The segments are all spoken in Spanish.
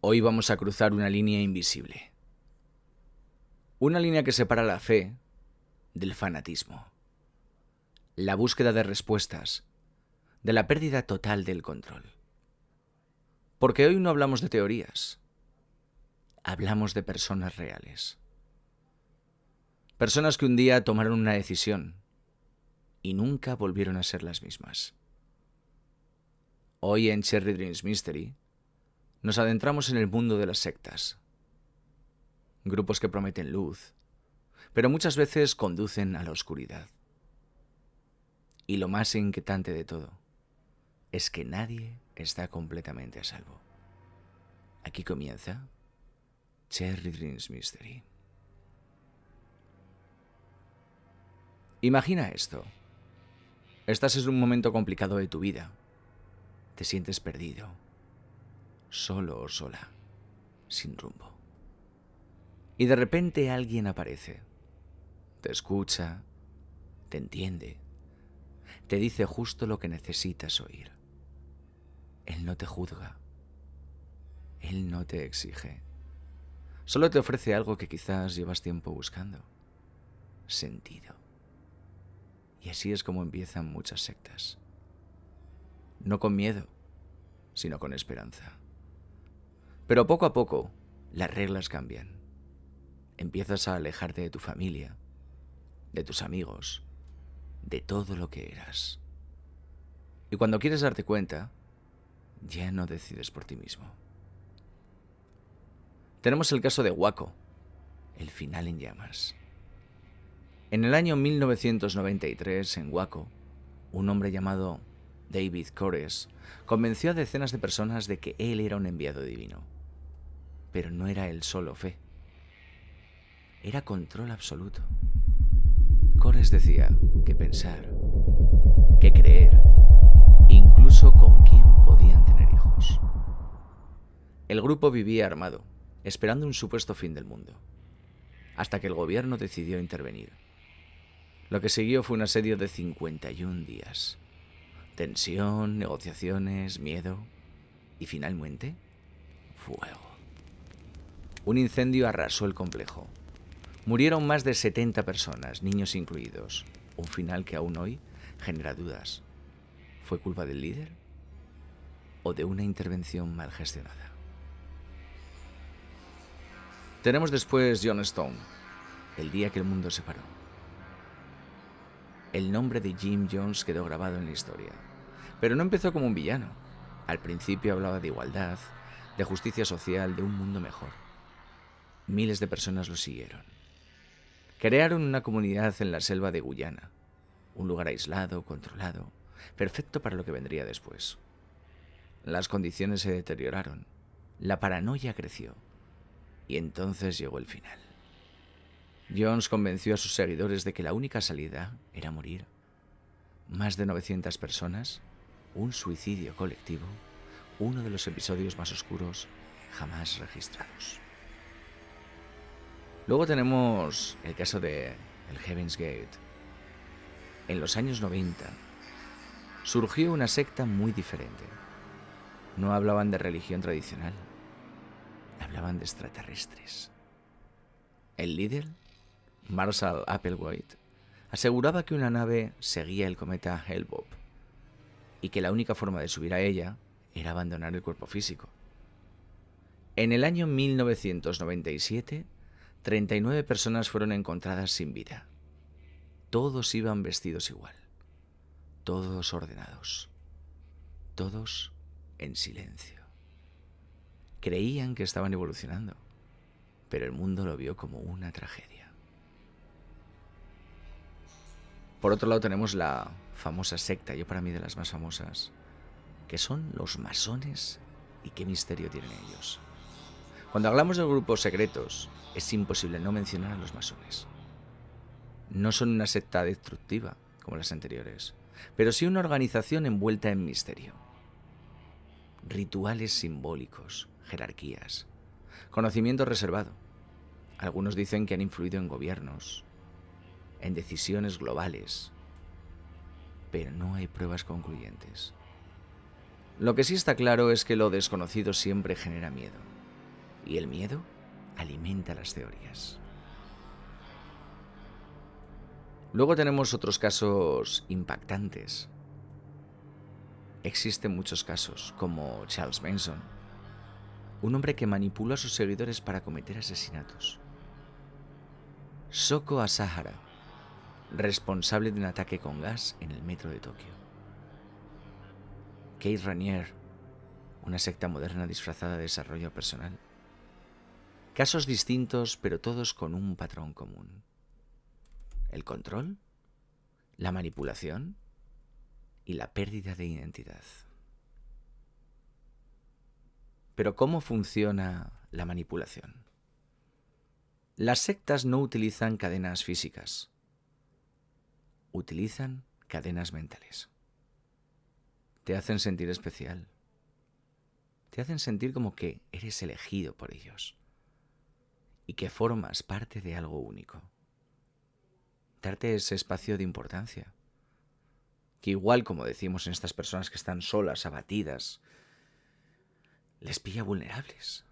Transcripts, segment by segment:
Hoy vamos a cruzar una línea invisible. Una línea que separa la fe del fanatismo. La búsqueda de respuestas, de la pérdida total del control. Porque hoy no hablamos de teorías, hablamos de personas reales. Personas que un día tomaron una decisión y nunca volvieron a ser las mismas. Hoy en Cherry Dreams Mystery nos adentramos en el mundo de las sectas. Grupos que prometen luz, pero muchas veces conducen a la oscuridad. Y lo más inquietante de todo es que nadie está completamente a salvo. Aquí comienza Cherry Dreams Mystery. Imagina esto. Estás en un momento complicado de tu vida. Te sientes perdido, solo o sola, sin rumbo. Y de repente alguien aparece. Te escucha, te entiende, te dice justo lo que necesitas oír. Él no te juzga, él no te exige. Solo te ofrece algo que quizás llevas tiempo buscando. Sentido. Y así es como empiezan muchas sectas. No con miedo, sino con esperanza. Pero poco a poco, las reglas cambian. Empiezas a alejarte de tu familia, de tus amigos, de todo lo que eras. Y cuando quieres darte cuenta, ya no decides por ti mismo. Tenemos el caso de Waco, el final en llamas. En el año 1993, en Waco, un hombre llamado David Koresh convenció a decenas de personas de que él era un enviado divino. Pero no era él solo fe. Era control absoluto. Koresh decía que pensar, que creer, incluso con quién podían tener hijos. El grupo vivía armado, esperando un supuesto fin del mundo, hasta que el gobierno decidió intervenir. Lo que siguió fue un asedio de 51 días. Tensión, negociaciones, miedo y finalmente, fuego. Un incendio arrasó el complejo. Murieron más de 70 personas, niños incluidos. Un final que aún hoy genera dudas. ¿Fue culpa del líder o de una intervención mal gestionada? Tenemos después John Stone, el día que el mundo se paró. El nombre de Jim Jones quedó grabado en la historia, pero no empezó como un villano. Al principio hablaba de igualdad, de justicia social, de un mundo mejor. Miles de personas lo siguieron. Crearon una comunidad en la selva de Guyana, un lugar aislado, controlado, perfecto para lo que vendría después. Las condiciones se deterioraron, la paranoia creció, y entonces llegó el final. Jones convenció a sus seguidores de que la única salida era morir. Más de 900 personas, un suicidio colectivo, uno de los episodios más oscuros jamás registrados. Luego tenemos el caso de el Heaven's Gate. En los años 90 surgió una secta muy diferente. No hablaban de religión tradicional, hablaban de extraterrestres. El líder, Marshall Applewhite, aseguraba que una nave seguía el cometa Hale-Bopp y que la única forma de subir a ella era abandonar el cuerpo físico. En el año 1997, 39 personas fueron encontradas sin vida. Todos iban vestidos igual, todos ordenados, todos en silencio. Creían que estaban evolucionando, pero el mundo lo vio como una tragedia. Por otro lado tenemos la famosa secta, yo para mí de las más famosas, que son los masones y qué misterio tienen ellos. Cuando hablamos de grupos secretos, es imposible no mencionar a los masones. No son una secta destructiva como las anteriores, pero sí una organización envuelta en misterio. Rituales simbólicos, jerarquías, conocimiento reservado. Algunos dicen que han influido en gobiernos, en decisiones globales, pero no hay pruebas concluyentes. Lo que sí está claro es que lo desconocido siempre genera miedo. Y el miedo alimenta las teorías. Luego tenemos otros casos impactantes. Existen muchos casos, como Charles Manson, un hombre que manipula a sus seguidores para cometer asesinatos. Shoko Asahara, responsable de un ataque con gas en el metro de Tokio. Kate Rainier, una secta moderna disfrazada de desarrollo personal. Casos distintos, pero todos con un patrón común. El control, la manipulación y la pérdida de identidad. Pero ¿cómo funciona la manipulación? Las sectas no utilizan cadenas físicas, utilizan cadenas mentales. Te hacen sentir especial. Te hacen sentir como que eres elegido por ellos y que formas parte de algo único. Darte ese espacio de importancia, que igual como decimos en estas personas que están solas, abatidas, les pilla vulnerables.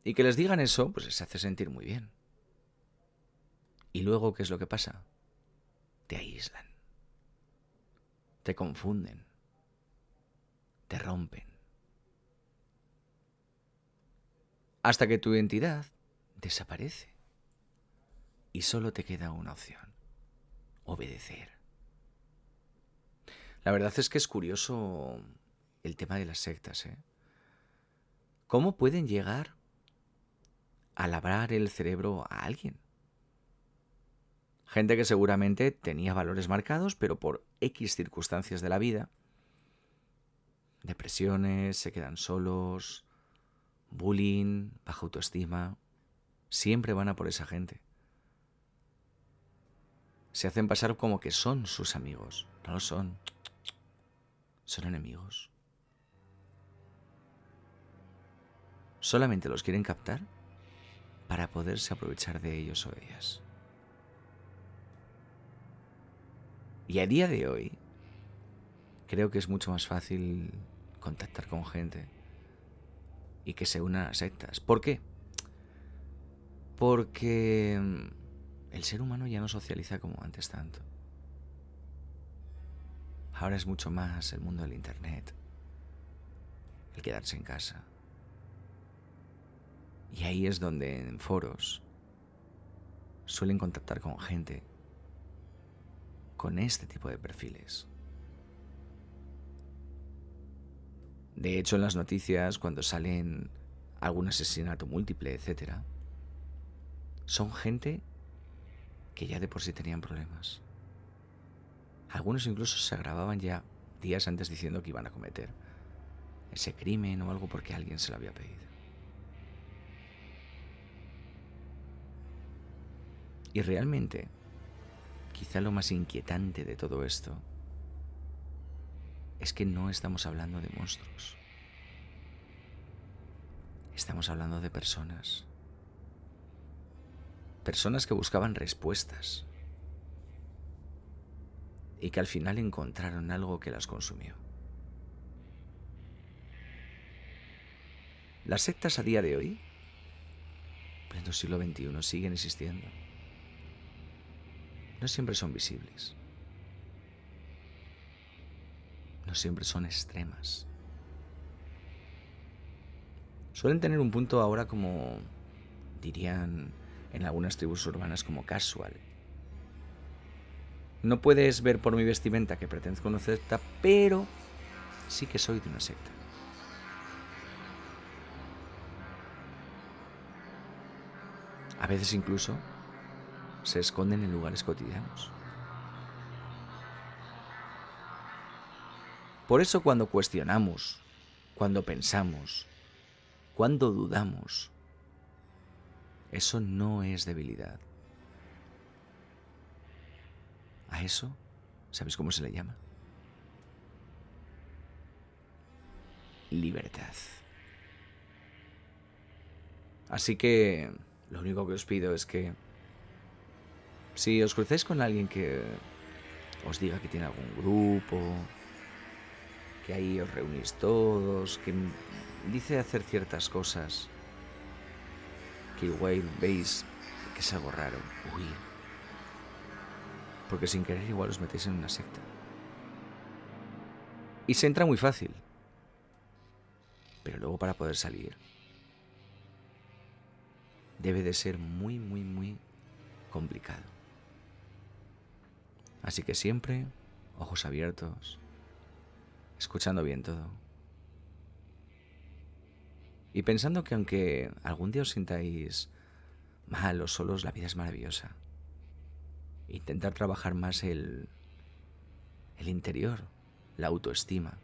Y que les digan eso, pues les hace sentir muy bien. Y luego, ¿qué es lo que pasa? Te aíslan, te confunden, te rompen. Hasta que tu identidad desaparece y solo te queda una opción: obedecer. La verdad es que es curioso el tema de las sectas, ¿eh? ¿Cómo pueden llegar a labrar el cerebro a alguien? Gente que seguramente tenía valores marcados, pero por X circunstancias de la vida, depresiones, se quedan solos, bullying, baja autoestima, siempre van a por esa gente. Se hacen pasar como que son sus amigos. No lo son. Son enemigos. Solamente los quieren captar para poderse aprovechar de ellos o ellas. Y a día de hoy, creo que es mucho más fácil contactar con gente y que se una a sectas. ¿Por qué? Porque el ser humano ya no socializa como antes tanto. Ahora es mucho más el mundo del internet, el quedarse en casa. Y ahí es donde en foros suelen contactar con gente con este tipo de perfiles. De hecho, en las noticias, cuando salen algún asesinato múltiple, etc., son gente que ya de por sí tenían problemas. Algunos incluso se grababan ya días antes diciendo que iban a cometer ese crimen o algo porque alguien se lo había pedido. Y realmente, quizá lo más inquietante de todo esto es que no estamos hablando de monstruos. Estamos hablando de personas. Personas que buscaban respuestas y que al final encontraron algo que las consumió. Las sectas a día de hoy, en pleno siglo XXI, siguen existiendo. No siempre son visibles. No siempre son extremas. Suelen tener un punto ahora como, dirían en algunas tribus urbanas, como casual. No puedes ver por mi vestimenta que pertenezco a una secta, pero sí que soy de una secta. A veces incluso se esconden en lugares cotidianos. Por eso cuando cuestionamos, cuando pensamos, cuando dudamos, eso no es debilidad. A eso, ¿sabéis cómo se le llama? Libertad. Así que lo único que os pido es que si os crucéis con alguien que os diga que tiene algún grupo, que ahí os reunís todos, que dice hacer ciertas cosas, que igual veis que es algo raro, huir. Porque sin querer igual os metéis en una secta. Y se entra muy fácil. Pero luego para poder salir debe de ser muy, muy, muy complicado. Así que siempre, ojos abiertos, escuchando bien todo. Y pensando que aunque algún día os sintáis mal o solos, la vida es maravillosa. Intentar trabajar más el interior, la autoestima,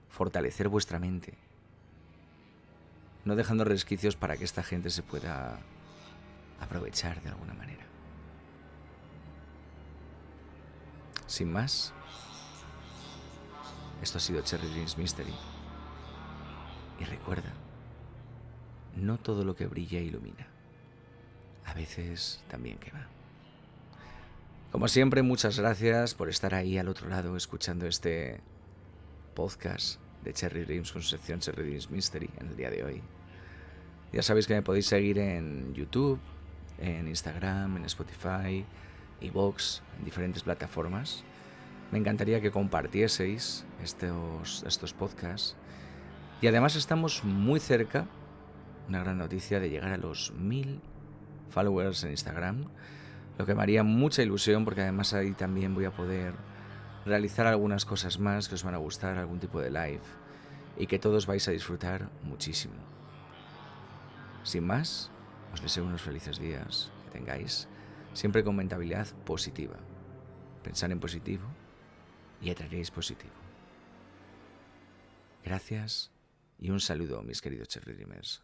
fortalecer vuestra mente, no dejando resquicios para que esta gente se pueda aprovechar de alguna manera. Sin más, esto ha sido Cherry Dreams Mystery. Y recuerda, no todo lo que brilla ilumina. A veces también quema. Como siempre, muchas gracias por estar ahí al otro lado escuchando este podcast de Cherry Dreams con su sección Cherry Dreams Mystery en el día de hoy. Ya sabéis que me podéis seguir en YouTube, en Instagram, en Spotify, iVoox, en diferentes plataformas. Me encantaría que compartieseis estos podcasts. Y además estamos muy cerca, una gran noticia, de llegar a los 1000 followers en Instagram, lo que me haría mucha ilusión porque además ahí también voy a poder realizar algunas cosas más que os van a gustar, algún tipo de live, y que todos vais a disfrutar muchísimo. Sin más, os deseo unos felices días, que tengáis siempre con mentalidad positiva. Pensad en positivo y atraeréis positivo. Gracias y un saludo, mis queridos Cherry Dreamers.